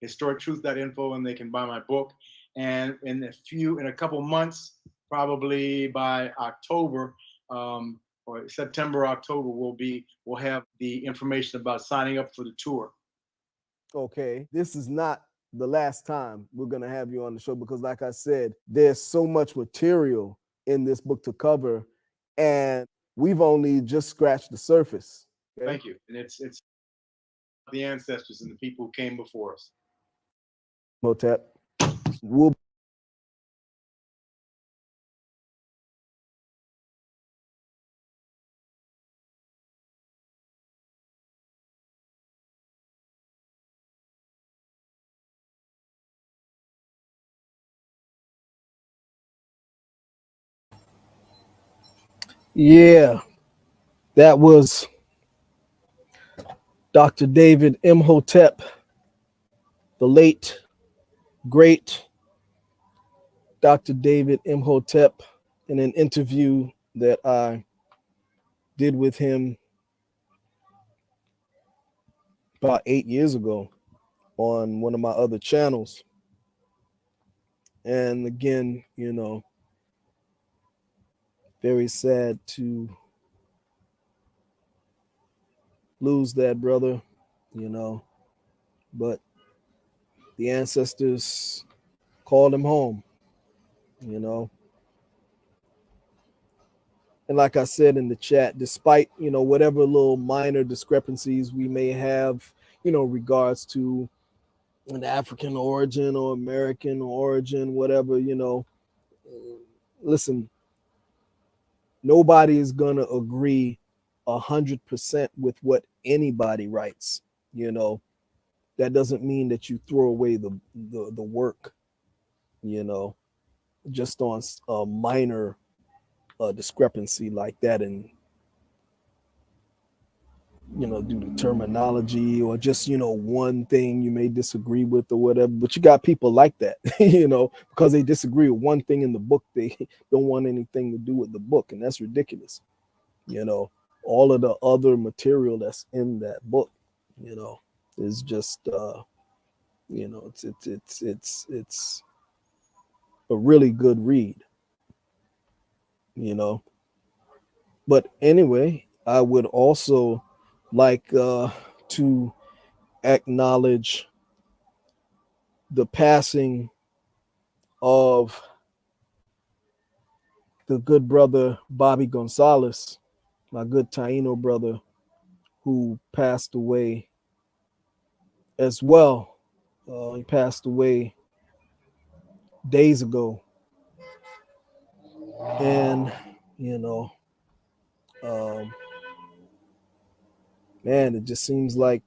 historictruth.info, and they can buy my book. And in a couple months, probably by October, or September, October, we'll have the information about signing up for the tour. Okay, this is not the last time we're going to have you on the show because, like I said, there's so much material in this book to cover, and we've only just scratched the surface. Okay? Thank you. And it's the ancestors and the people who came before us. Imhotep. We'll Yeah, that was Dr. David Imhotep, the late, great Dr. David Imhotep, in an interview that I did with him about 8 years ago on one of my other channels. And again, very sad to lose that brother, you know, but the ancestors called him home, you know. And like I said in the chat, despite, whatever little minor discrepancies we may have, regards to an African origin or American origin, whatever, listen, nobody is going to agree 100% with what anybody writes, you know. That doesn't mean that you throw away the work, you know, just on a minor discrepancy like that, and due to terminology or just one thing you may disagree with or whatever. But you got people like that, because they disagree with one thing in the book, they don't want anything to do with the book, and that's ridiculous. All of the other material that's in that book, is just it's a really good read, you know. But anyway, I would also like to acknowledge the passing of the good brother Bobby Gonzalez, my good Taino brother, who passed away as well. He passed away days ago. And, you know, um, man, it just seems like,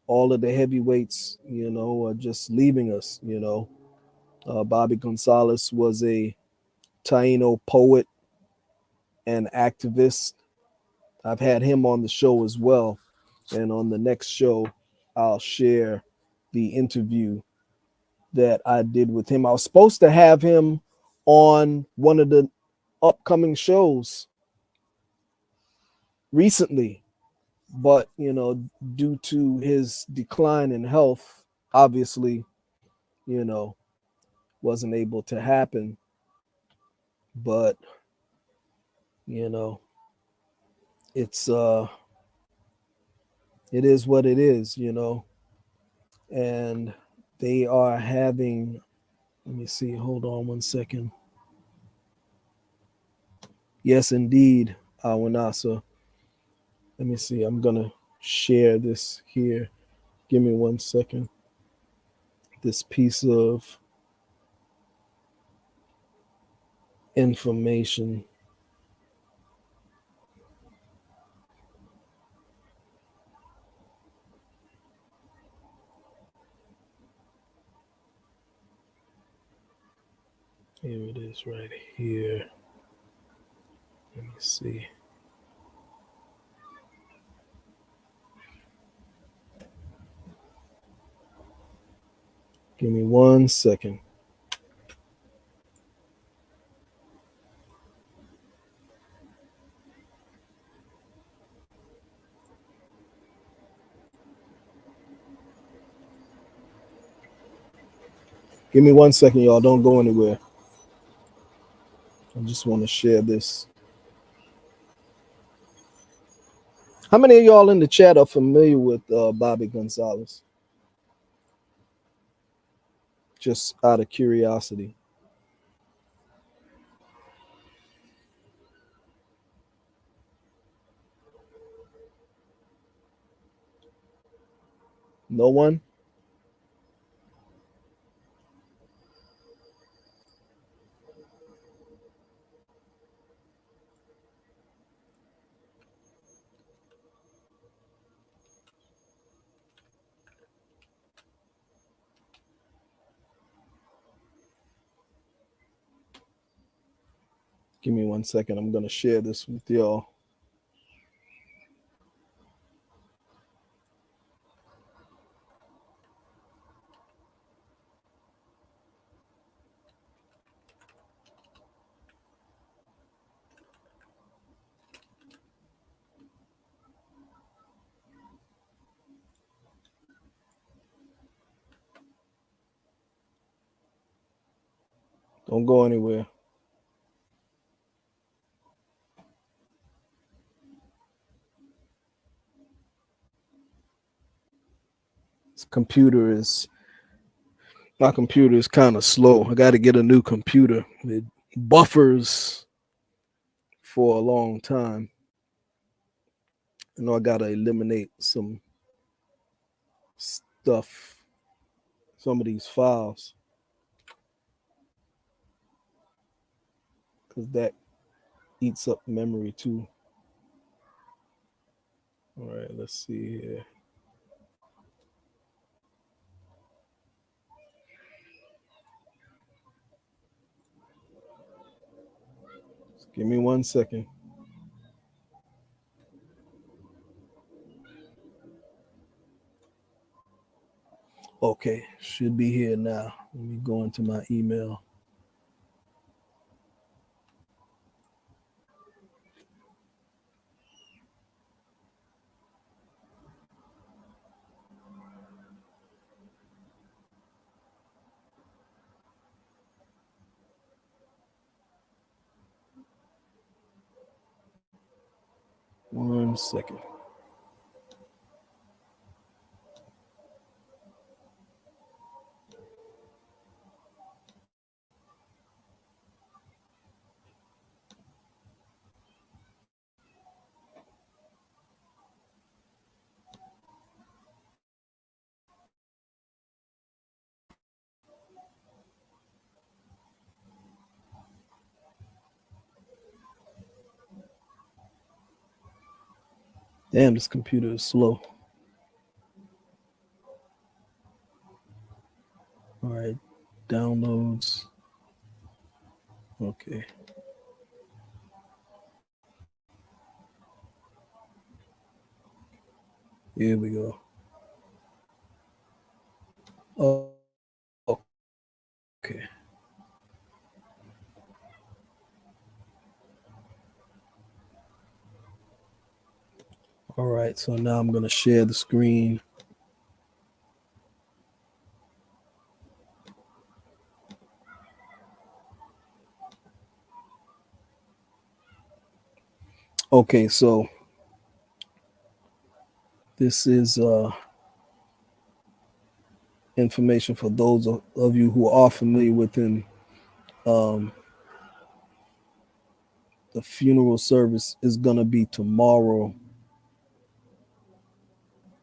all of the heavyweights, are just leaving us, Bobby Gonzalez was a Taino poet and activist. I've had him on the show as well. And on the next show, I'll share the interview that I did with him. I was supposed to have him on one of the upcoming shows recently, but, due to his decline in health, obviously, you know, wasn't able to happen. But, you know, it's it is what it is, and they are having, let me see, hold on one second. Yes, indeed, Awanasa. Let me see, I'm gonna share this here. Give me one second. This piece of information. Here it is right here. Let me see. Give me 1 second. Give me 1 second, y'all. Don't go anywhere. I just want to share this. How many of y'all in the chat are familiar with Bobby Gonzalez? Just out of curiosity. No one? Give me 1 second. I'm going to share this with y'all. Don't go anywhere. This computer is My computer is kind of slow. I got to get a new computer. It buffers for a long time. I know I got to eliminate some stuff, some of these files, because that eats up memory too. All right, let's see here. Just give me 1 second. Okay, should be here now. Let me go into my email. One second. Damn, this computer is slow. All right, downloads. Okay. Here we go. Oh, okay. All right, so now I'm going to share the screen. Okay, so this is information for those of you who are familiar with him. Um, the funeral service is going to be tomorrow,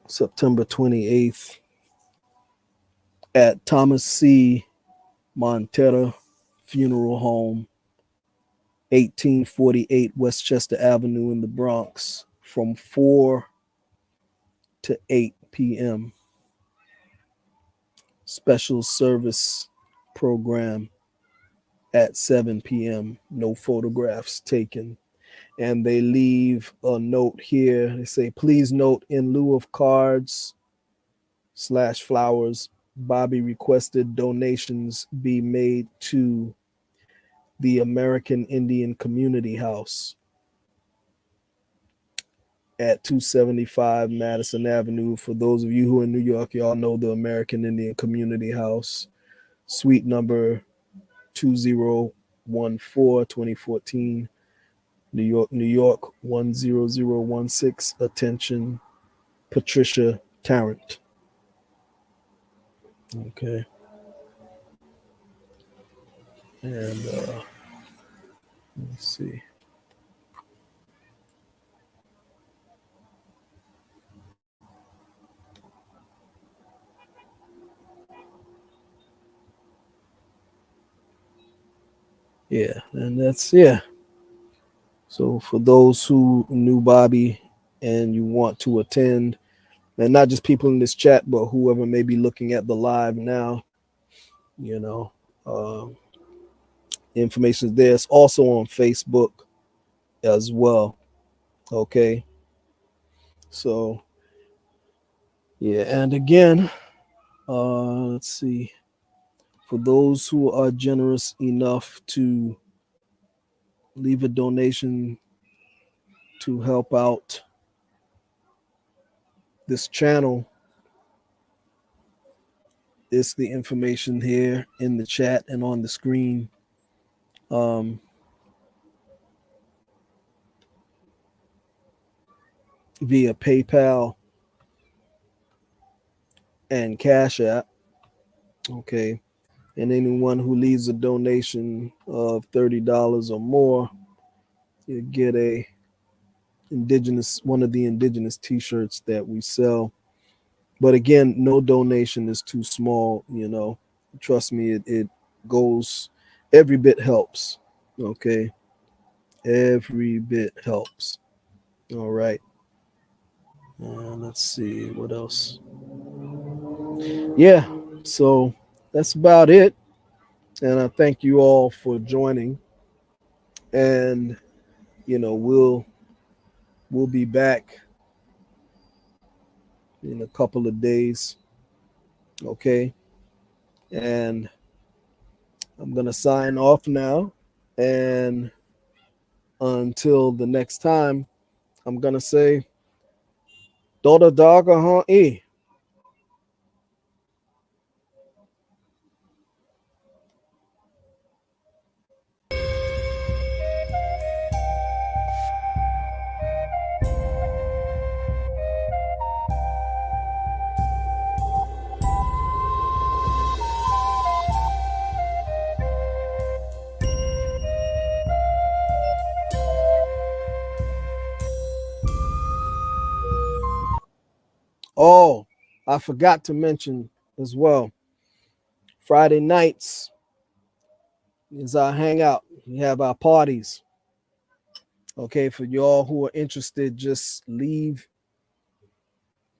September 28th, at Thomas C. Montetta Funeral Home, 1848 Westchester Avenue in the Bronx, from 4 to 8 p.m. Special service program at 7 p.m. No photographs taken. And they leave a note here. They say, please note, in lieu of cards / flowers, Bobby requested donations be made to the American Indian Community House at 275 Madison Avenue. For those of you who are in New York, y'all know the American Indian Community House, suite number 2014, 2014, New York 10016. Attention, Patricia Tarrant. Okay. And let's see. Yeah, and that's, yeah. So for those who knew Bobby and you want to attend, and not just people in this chat, but whoever may be looking at the live now, you know, uh, information is there. It's also on Facebook as well. Okay. So, yeah. And again, let's see. For those who are generous enough to leave a donation to help out this channel, it's the information here in the chat and on the screen. Um, Via PayPal and Cash App. Okay. And anyone who leaves a donation of $30 or more, you get one of the indigenous t-shirts that we sell. But again, no donation is too small, you know. Trust me, it goes, every bit helps. Okay. Every bit helps. All right. Let's see what else. Yeah. So that's about it. And I thank you all for joining. And we'll be back in a couple of days. Okay. And I'm gonna sign off now. And until the next time, I'm gonna say Doda Daga Ha E. Oh, I forgot to mention as well. Friday nights is our hangout. We have our parties. Okay, for y'all who are interested, just leave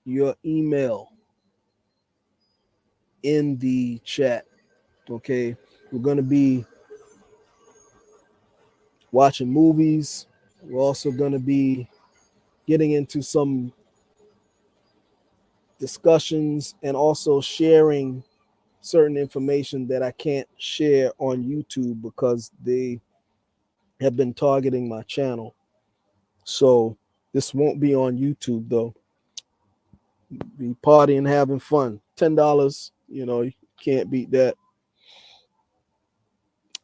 your email in the chat. Okay, we're gonna be watching movies. We're also gonna be getting into some discussions and also sharing certain information that I can't share on YouTube because they have been targeting my channel. So this won't be on YouTube though. Be partying, having fun. $10, you can't beat that.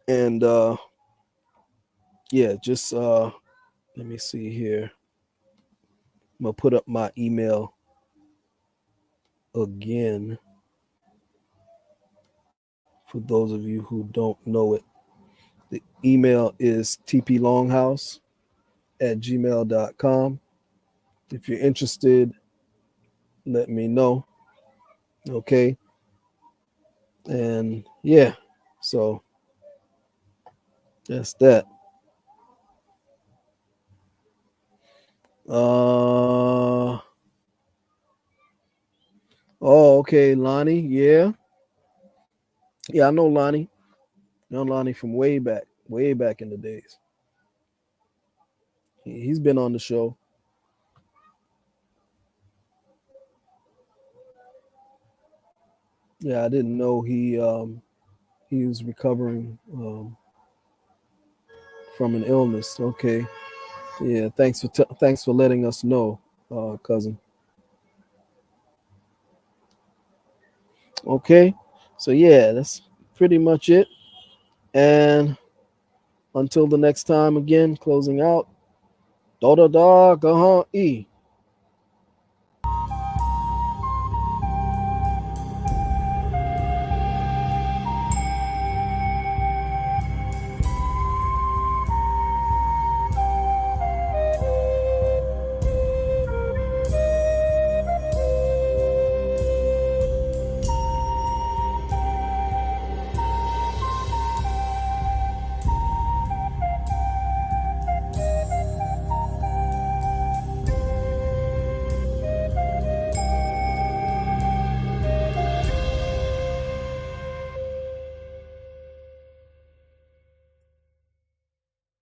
And yeah, just let me see here. I'm gonna put up my email again for those of you who don't know it. The email is tplonghouse@gmail.com. If you're interested, let me know. Okay. And yeah, so that's that. Oh, okay, Lonnie. Yeah. Yeah, I know Lonnie. I know Lonnie from way back in the days. He's been on the show. Yeah, I didn't know he was recovering from an illness. Okay. Yeah. Thanks for letting us know, cousin. Okay. So yeah, that's pretty much it. And until the next time, again, closing out. Da da da, gaha e.